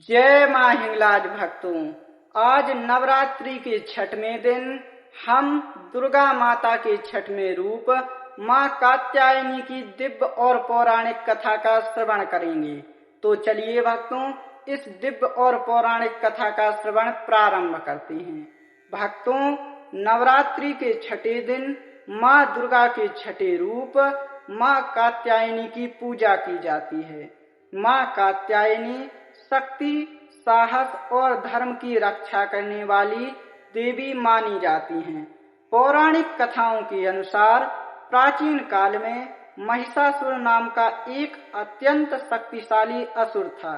जय माँ हिंगलाज भक्तों, आज नवरात्रि के छठवें दिन हम दुर्गा माता के छठवें रूप माँ कात्यायनी की दिव्य और पौराणिक कथा का श्रवण करेंगे। तो चलिए भक्तों, इस दिव्य और पौराणिक कथा का श्रवण प्रारंभ करते हैं। भक्तों, नवरात्रि के छठे दिन माँ दुर्गा के छठे रूप माँ कात्यायनी की पूजा की जाती है। माँ कात्यायनी शक्ति, साहस और धर्म की रक्षा करने वाली देवी मानी जाती हैं। पौराणिक कथाओं के अनुसार प्राचीन काल में महिषासुर नाम का एक अत्यंत शक्तिशाली असुर था।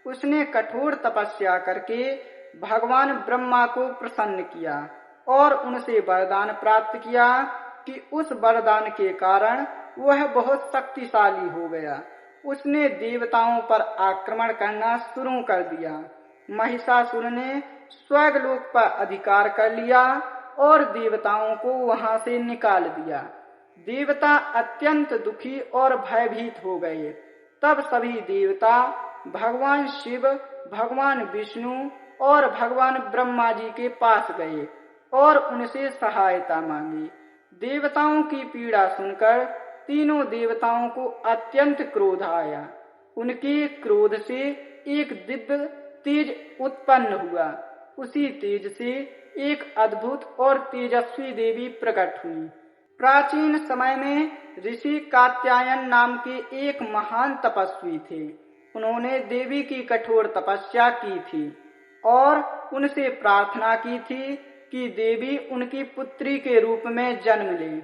उसने कठोर तपस्या करके भगवान ब्रह्मा को प्रसन्न किया और उनसे वरदान प्राप्त किया कि उस वरदान के कारण वह बहुत शक्तिशाली हो गया। उसने देवताओं पर आक्रमण करना शुरू कर दिया। महिषासुर ने स्वर्गलोक पर अधिकार कर लिया और देवताओं को वहां से निकाल दिया। देवता अत्यंत दुखी और भयभीत हो गए। तब सभी देवता भगवान शिव, भगवान विष्णु और भगवान ब्रह्मा जी के पास गए और उनसे सहायता मांगी। देवताओं की पीड़ा सुनकर तीनों देवताओं को अत्यंत क्रोध आया। उनके क्रोध से एक दिव्य तेज उत्पन्न हुआ। उसी तेज से एक अद्भुत और तेजस्वी देवी प्रकट हुई। प्राचीन समय में ऋषि कात्यायन नाम के एक महान तपस्वी थे। उन्होंने देवी की कठोर तपस्या की थी और उनसे प्रार्थना की थी कि देवी उनकी पुत्री के रूप में जन्म ले।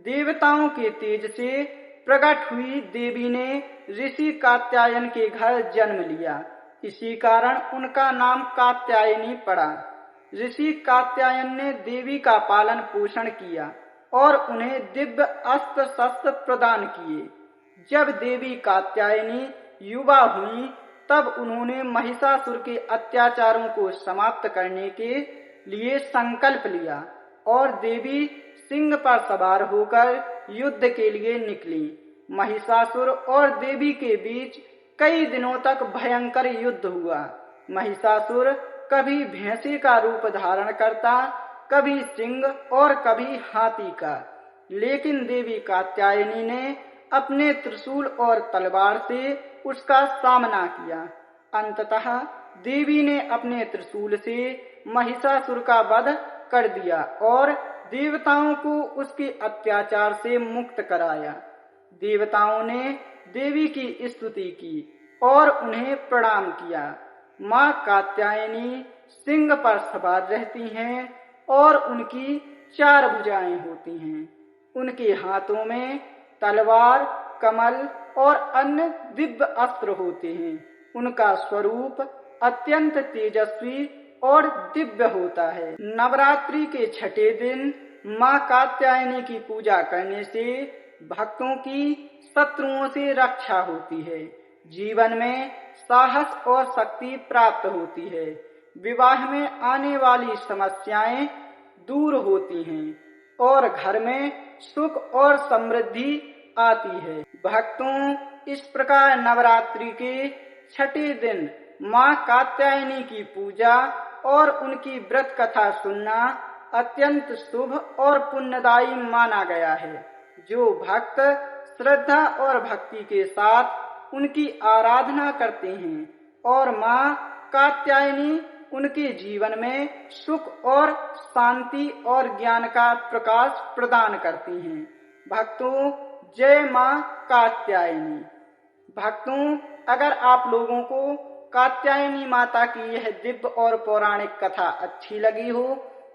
देवताओं के तेज से प्रकट हुई देवी ने ऋषि कात्यायन के घर जन्म लिया। इसी कारण उनका नाम कात्यायनी पड़ा। ऋषि कात्यायन ने देवी का पालन पोषण किया और उन्हें दिव्य अस्त्र शस्त्र प्रदान किए। जब देवी कात्यायनी युवा हुई तब उन्होंने महिषासुर के अत्याचारों को समाप्त करने के लिए संकल्प लिया और देवी सिंह पर सवार होकर युद्ध के लिए निकली। महिषासुर और देवी के बीच कई दिनों तक भयंकर युद्ध हुआ। महिषासुर कभी भैंसे का रूप धारण करता, कभी सिंह और कभी हाथी का, लेकिन देवी कात्यायनी ने अपने त्रिशूल और तलवार से उसका सामना किया। अंततः देवी ने अपने त्रिशूल से महिषासुर का वध कर दिया और देवताओं को उसके अत्याचार से मुक्त कराया। देवताओं ने देवी की स्तुति की और उन्हें प्रणाम किया। माँ कात्यायनी सिंह पर सवार रहती हैं और उनकी 4 भुजाएं होती हैं। उनके हाथों में तलवार, कमल और अन्य दिव्य अस्त्र होते हैं। उनका स्वरूप अत्यंत तेजस्वी और दिव्य होता है। नवरात्रि के छठे दिन माँ कात्यायनी की पूजा करने से भक्तों की शत्रुओं से रक्षा होती है। जीवन में साहस और शक्ति प्राप्त होती है। विवाह में आने वाली समस्याएं दूर होती हैं और घर में सुख और समृद्धि आती है। भक्तों, इस प्रकार नवरात्रि के छठे दिन माँ कात्यायनी की पूजा और उनकी व्रत कथा सुनना अत्यंत शुभ और पुण्यदायी माना गया है। जो भक्त श्रद्धा और भक्ति के साथ उनकी आराधना करते हैं और माँ कात्यायनी उनके जीवन में सुख और शांति और ज्ञान का प्रकाश प्रदान करती हैं। भक्तों, जय माँ कात्यायनी। भक्तों, अगर आप लोगों को कात्यायनी माता की यह दिव्य और पौराणिक कथा अच्छी लगी हो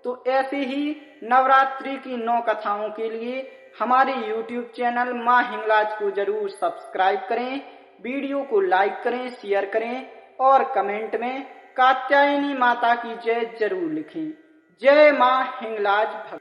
तो ऐसे ही नवरात्रि की 9 कथाओं के लिए हमारे YouTube चैनल माँ हिंगलाज को जरूर सब्सक्राइब करें। वीडियो को लाइक करें, शेयर करें और कमेंट में कात्यायनी माता की जय जरूर लिखें। जय माँ हिंगलाज भक्त।